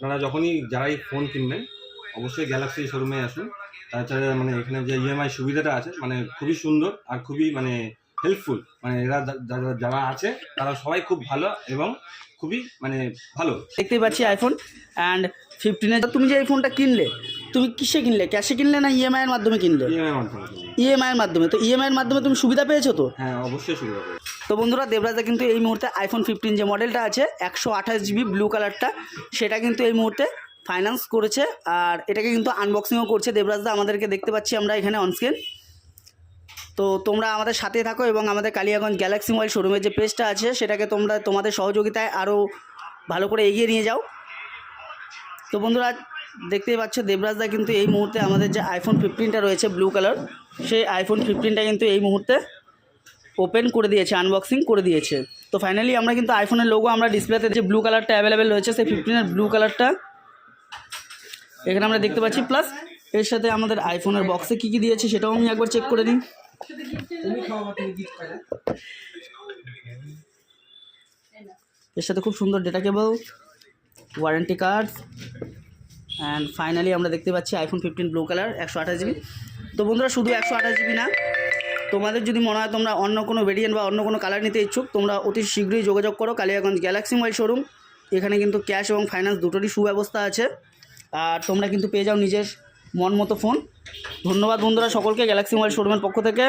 আপনারা যখনই যারাই ফোন কিনবেন অবশ্যই গ্যালাক্সি শোরুমে আসুন। তাছাড়া মানে এখানে যে ইএমআই সুবিধাটা আছে মানে খুবই সুন্দর আর খুবই মানে হেল্পফুল। মানে এরা যারা আছে তারা সবাই খুব ভালো এবং খুবই মানে ভালো। দেখতেই পাচ্ছি আইফোন অ্যান্ড 15 তুমি যে এই ফোনটা কিনলে তুমি কিসে কিনলে, ক্যাশে কিনলে না ইএমআই এর মাধ্যমে কিনলে? ইএমআই মাধ্যমে। ইএমআই এর মাধ্যমে। তো ইএমআই এর মাধ্যমে তুমি সুবিধা পেয়েছো তো? হ্যাঁ অবশ্যই সুবিধা পেয়েছি। তো বন্ধুরা, দেবরাজদা কিন্তু এই মুহূর্তে আইফোন 15 যে মডেলটা আছে 128 জিবি ব্লু কালারটা, সেটা কিন্তু এই মুহূর্তে ফাইন্যান্স করেছে আর এটাকে কিন্তু আনবক্সিংও করছে দেবরাজদা। আমাদেরকে দেখতে পাচ্ছি আমরা এখানে অনস্ক্রিন। তো তোমরা আমাদের সাথে থাকো এবং আমাদের কালিয়াগঞ্জ গ্যালাক্সি মোবাইল শোরুমের যে পেজটা আছে সেটাকে তোমরা তোমাদের সহযোগিতায় আরও ভালো করে এগিয়ে নিয়ে যাও। তো বন্ধুরা, দেখতেই পাচ্ছ দেবরাজদা কিন্তু এই মুহূর্তে আমাদের যে আইফোন 15টা রয়েছে ব্লু কালার, সেই আইফোন 15টা কিন্তু এই মুহূর্তে ওপেন করে দিয়েছে, আনবক্সিং করে দিয়েছে। তো ফাইনালি আমরা কিন্তু আইফোনের লোগো আমরা ডিসপ্লেতে যে ব্লু কালারটা অ্যাভেলেবেল রয়েছে সেই 15-এর ব্লু কালারটা এখানে আমরা দেখতে পাচ্ছি। প্লাস এর সাথে আমাদের আইফোনের বক্সে কী কী দিয়েছে সেটাও আমি একবার চেক করে নিই। এর সাথে খুব সুন্দর data cable, warranty card and finally আমরা দেখতে পাচ্ছি আইফোন 15 ব্লু কালার 128 জিবি। তো বন্ধুরা, শুধু 128 জিবি না, তোমাদের যদি মনে হয় তোমরা অন্য কোনো ভেরিয়েন্ট বা অন্য কোনো কালার নিতে ইচ্ছুক, তোমরা অতি শীঘ্রই যোগাযোগ করো কালিয়াগঞ্জ গ্যালাক্সি মোবাইল শোরুম। এখানে কিন্তু ক্যাশ এবং ফাইন্যান্স দুটোরই সুব্যবস্থা আছে আর তোমরা কিন্তু পেয়ে যাও নিজের মন মতো ফোন। ধন্যবাদ বন্ধুরা সকলকে গ্যালাক্সি মোবাইল শোরুমের পক্ষ থেকে।